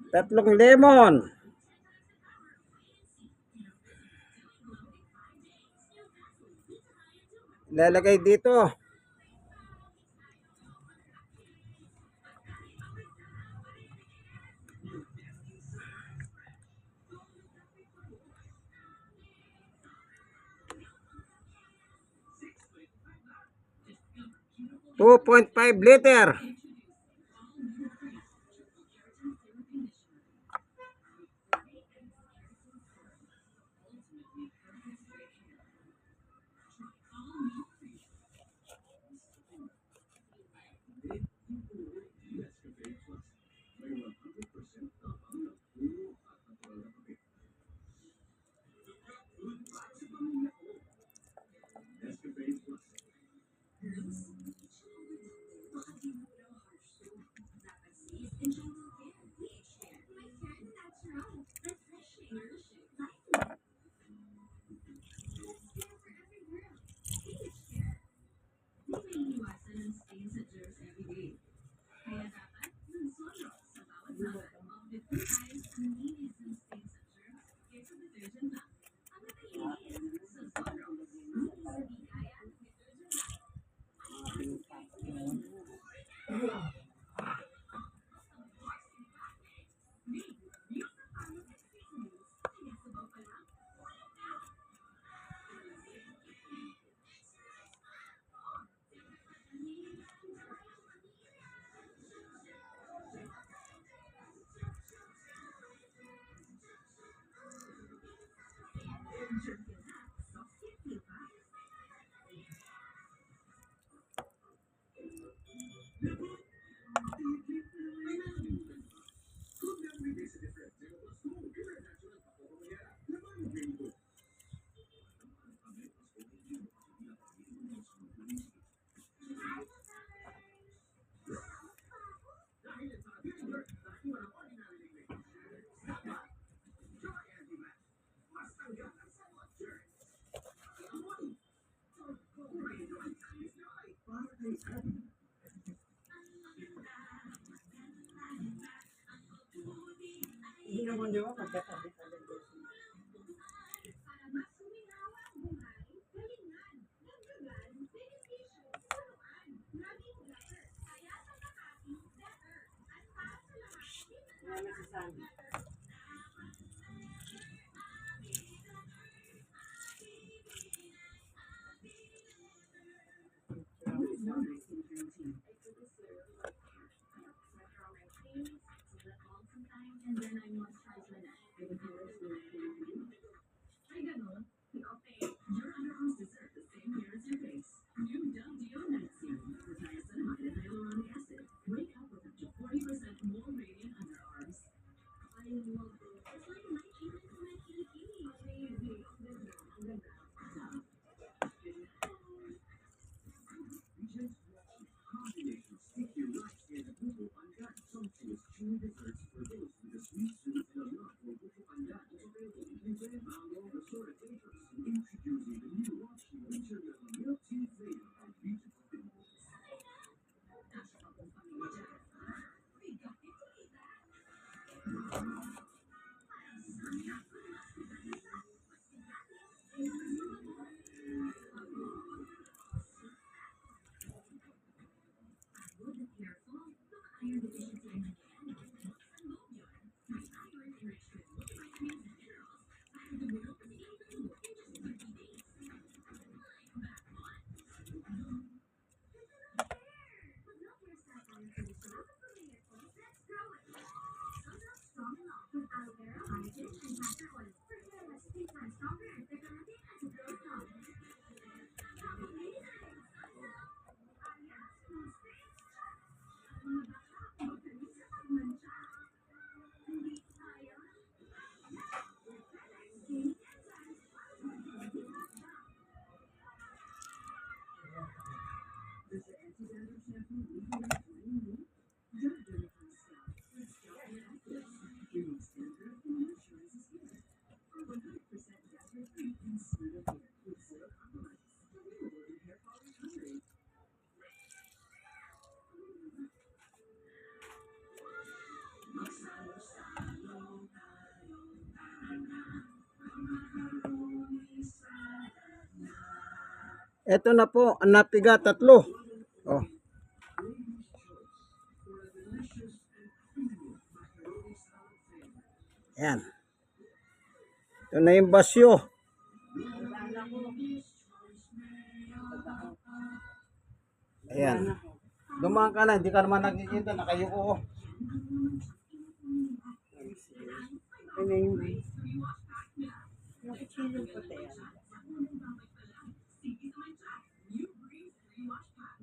Tatlong lemon. Ilalagay dito. $2.5 liter. Hindi naman di ba magkatabi. Ito na po, ang napiga, 3. Oh. Ayan. Ito na yung basyo. Ayan. Dumaan ka na, hindi ka naman nakikita, nakayuko ko.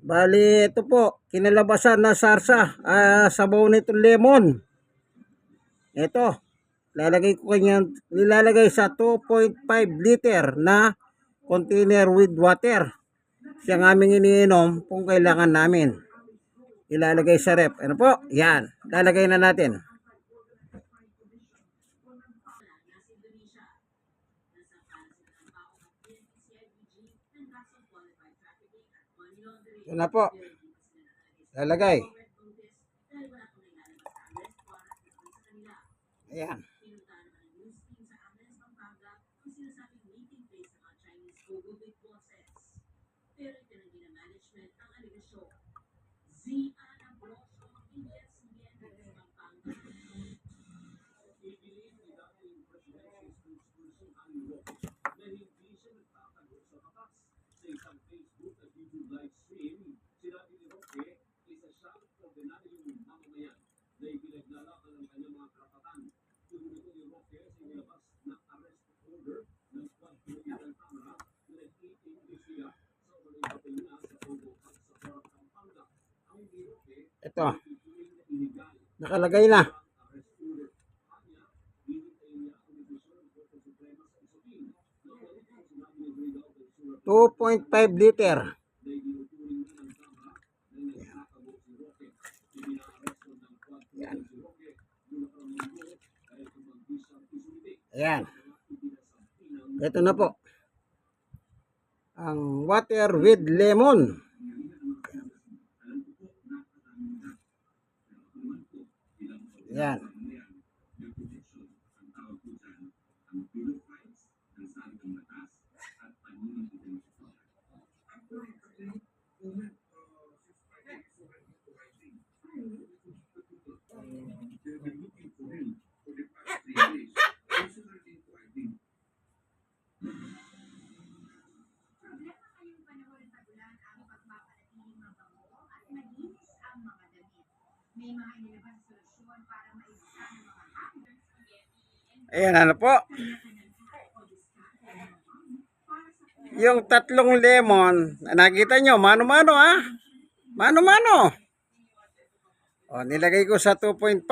Bali, ito po, kinalabasan na sarsa, sabaw nito lemon. Ito, nilalagay sa 2.5 liter na container with water. Siyang aming iniinom kung kailangan namin. Ilalagay sa rep. Ano po? Yan. Lalagay na natin. Yan na po. Lalagay. Ayan. Ito. Nakalagay na. 2.5 liter. Yan. Ayan. Ito na po. Ang water with lemon. Ayan. Ayan, ano po? Yung 3 lemon, nakita nyo, mano-mano ha? Mano-mano. O, nilagay ko sa 2.5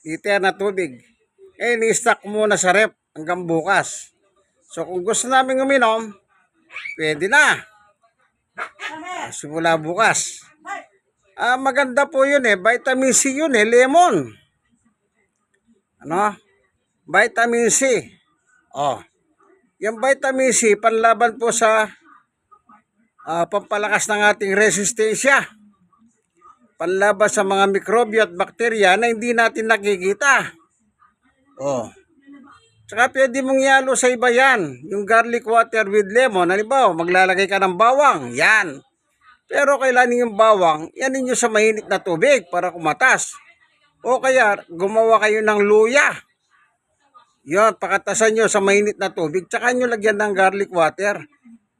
liter na tubig. Ni-stack muna sa rep hanggang bukas. So, kung gusto namin uminom, pwede na. Simula bukas. Maganda po yun vitamin C yun lemon. Ano? Vitamin C. Oh. Yung vitamin C, panlaban po sa pampalakas ng ating resistensya. Panlaban sa mga mikrobyo at bakterya na hindi natin nakikita. Oh. Tsaka pwede mong yalo sa iba yan. Yung garlic water with lemon. Halimbawa, maglalagay ka ng bawang. Yan. Pero kailangan yung bawang, yan ninyo sa mainit na tubig para kumatas. O kaya, gumawa kayo ng luya. Yun, pakatasan nyo sa mainit na tubig. Tsaka nyo lagyan ng garlic water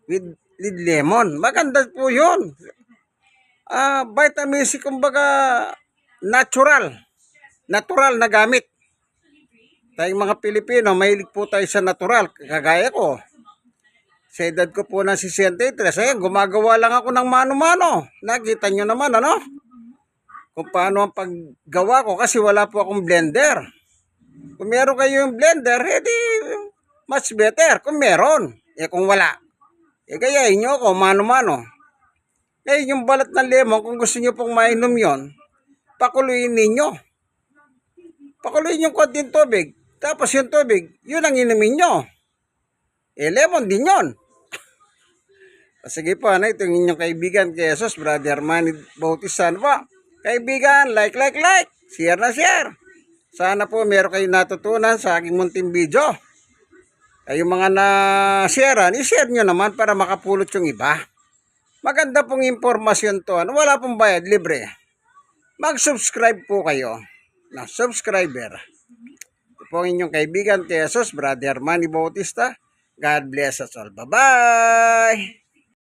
with lemon. Maganda po yun. Vitamin C, kumbaga, natural. Natural na gamit. Tayong mga Pilipino, mahilig po tayo sa natural. Kagaya ko. Sa edad ko po ng 63, ayan, gumagawa lang ako ng mano-mano. Nakita nyo naman, ano? Kung paano ang paggawa ko kasi wala po akong blender. Kung meron kayong blender, edi much better. Kung meron, kung wala, gayahin nyo ako, mano-mano. Yung balat ng lemon, kung gusto nyo pong mainom yon, pakuluin ninyo. Pakuluin yung konting tubig. Tapos yung tubig, yun ang inumin nyo. Lemon din yun. Sige po, ito yung inyong kaibigan kay Jesus, Brother Manny Bautista po. Kaibigan, like. Share na share. Sana po meron kayong natutunan sa aking munting video. Kayong mga na-sharean, i-share nyo naman para makapulot yung iba. Maganda pong impormasyon to. Wala pong bayad, libre. Mag-subscribe po kayo na subscriber. Ito po ang inyong kaibigan, Jesus, Brother Manny Bautista. God bless us all. Bye-bye!